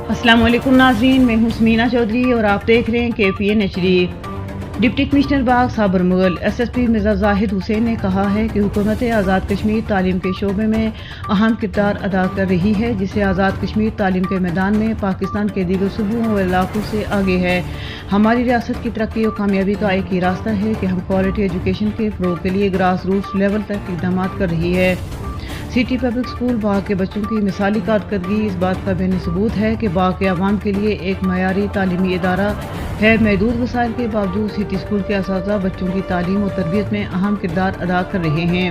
अस्सलाम वालेकुम नाज़रीन, मैं हूं समीना चौधरी और आप देख रहे हैं KPN HD। डिप्टी कमिश्नर बाग साबर मुगल SSP मिर्जा जाहिद हुसैन ने कहा है कि हुकूमत आज़ाद कश्मीर तालीम के शोबे में अहम किरदार अदा कर रही है, जिससे आज़ाद कश्मीर तालीम के मैदान में पाकिस्तान के दीगर सूबों और इलाकों से आगे है। हमारी रियासत की तरक्की और कामयाबी का एक ही रास्ता है कि हम क्वालिटी एजुकेशन के फ़रोग़ के लिए ग्रास रूट्स लेवल तक इक़दाम कर रही है। सिटी पब्लिक स्कूल बाग के बच्चों की मिसाली कारकर्दगी इस बात का बेनी सबूत है कि बाग के अवाम के लिए एक मयारी तालीमी इदारा है। महदूद वसाइल के बावजूद सिटी स्कूल के असातिज़ा बच्चों की तालीम और तरबियत में अहम किरदार अदा कर रहे हैं।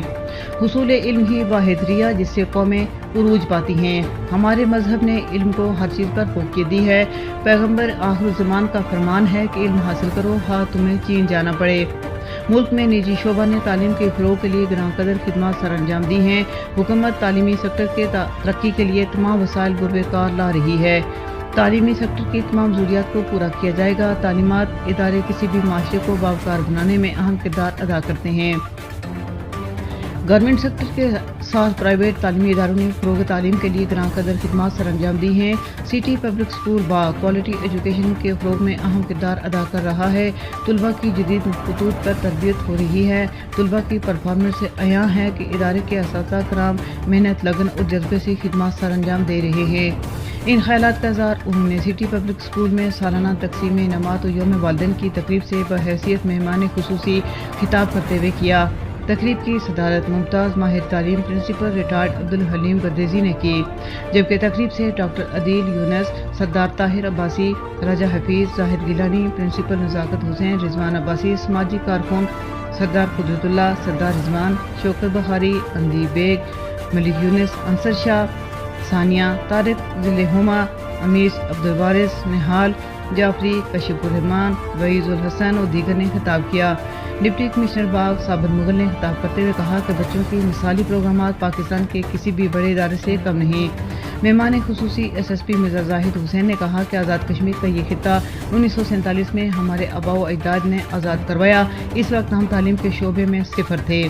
हुसूल इल्म ही वाहिद जरिया जिससे कौमें उरूज पाती हैं। हमारे मजहब ने इल्म को हर चीज़ पर फोकियत दी है। पैगम्बर आखिर ज़मान का फरमान है कि इल्म हासिल करो, हाँ तुम्हें चीन जाना पड़े। मुल्क में निजी शोबा ने तालीम के फ़रोग़ के लिए ग्रां कदर खिदमत सर अंजाम दी हैं। हुकूमत तालीमी सेक्टर के तरक्की के लिए तमाम वसाइल बुरकार ला रही है। तालीमी सेक्टर की तमाम ज़रूरियात को पूरा किया जाएगा। तालीमात इदारे किसी भी माशरे को बावकार बनाने में अहम किरदार अदा करते हैं। गवर्नमेंट सेक्टर के साथ प्राइवेट तालीमी इदारों ने फ़रोग़ तालीम के लिए ग्रां कदर खिदमत सर अंजाम दी हैं। सिटी पब्लिक स्कूल बाग क्वालिटी एजुकेशन के फ़रोग़ में अहम किरदार अदा कर रहा है। तुलबा की जदीद खतूत पर तरबियत हो रही है। तुलबा की परफॉर्मेंस से अयां है कि इदारे के असातिज़ा कराम मेहनत, लगन और जज्बे से खिदमत सर अंजाम दे रहे हैं। इन ख़यालात का इज़हार उन्होंने सिटी पब्लिक स्कूल में सालाना तक़सीम इनामात और यौम वालिदैन की तकरीब से बहैसियत मेहमान खुसूसी खिताब करते हुए किया। तकरीब की सदारत मुमताज़ माहिर तालीम प्रिंसिपल रिटायर्ड अब्दुल हलीम बरदेज़ी ने की, जबकि तकरीब से डॉक्टर अदील यूनस, सरदार ताहिर अब्बासी, राजा हफीज़, ज़ाहिद गिलानी, प्रिंसिपल नज़ाकत हुसैन, रिजवान अब्बासी, समाजी कारकुन सरदार कुदरतुल्लाह, सरदार रिजवान, शौकत बखारी, अंदी बेग, मलिक यूनस, अंसर शाह, सानिया, तारिक ज़िलेहुमा, अमीस अब्दुल वारिस, निहाल जाफरी, कशिफुर रहमान, वईज़ुल हसन और दीगर ने खिताब किया। डिप्टी कमिश्नर बाग साबर मुगल ने खिताब करते हुए कहा कि बच्चों की मिसाली प्रोग्रामात पाकिस्तान के किसी भी बड़े इदारे से कम नहीं। मेहमान खुसूसी SSP मिर्जा जाहिद हुसैन ने कहा कि आज़ाद कश्मीर का ये खिता 1947 में हमारे आबा व अजदाद ने आज़ाद करवाया। इस वक्त हम तालीम के शोबे में सिफर थे।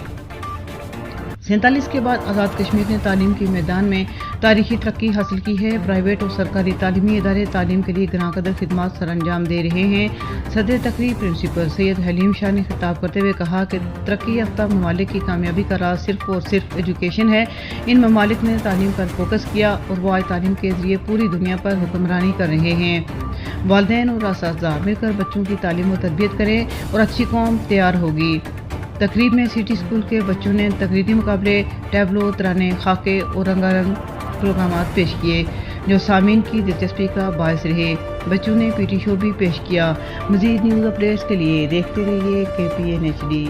47 के बाद आज़ाद कश्मीर ने तालीम के मैदान में तारीखी तरक्की हासिल की है। प्राइवेट और सरकारी तालीमी इदारे तालीम के लिए ग्रां कदर खिदमत सर अंजाम दे रहे हैं। सदर तकरीब प्रिंसिपल सैयद हलीम शाह ने खिताब करते हुए कहा कि तरक्की याफ्ता ममालिक की कामयाबी का राज सिर्फ और सिर्फ एजुकेशन है। इन ममालिक ने तालीम पर फोकस किया और वो आज तालीम के जरिए पूरी दुनिया पर हुक्मरानी कर रहे हैं। वालिदैन और असातिज़ा मिलकर बच्चों की तालीम और तरबियत करें और अच्छी कौम तैयार होगी। तकरीब में सिटी स्कूल के बच्चों ने तकरीरी मुकाबले, टैबलो, तराने, खाके और रंगारंग प्रोग्रामात पेश किए, जो सामीन की दिलचस्पी का बायस रहे। बच्चों ने PT शो भी पेश किया। मज़ीद न्यूज़ अपडेट्स के लिए देखते रहिए KPN HD।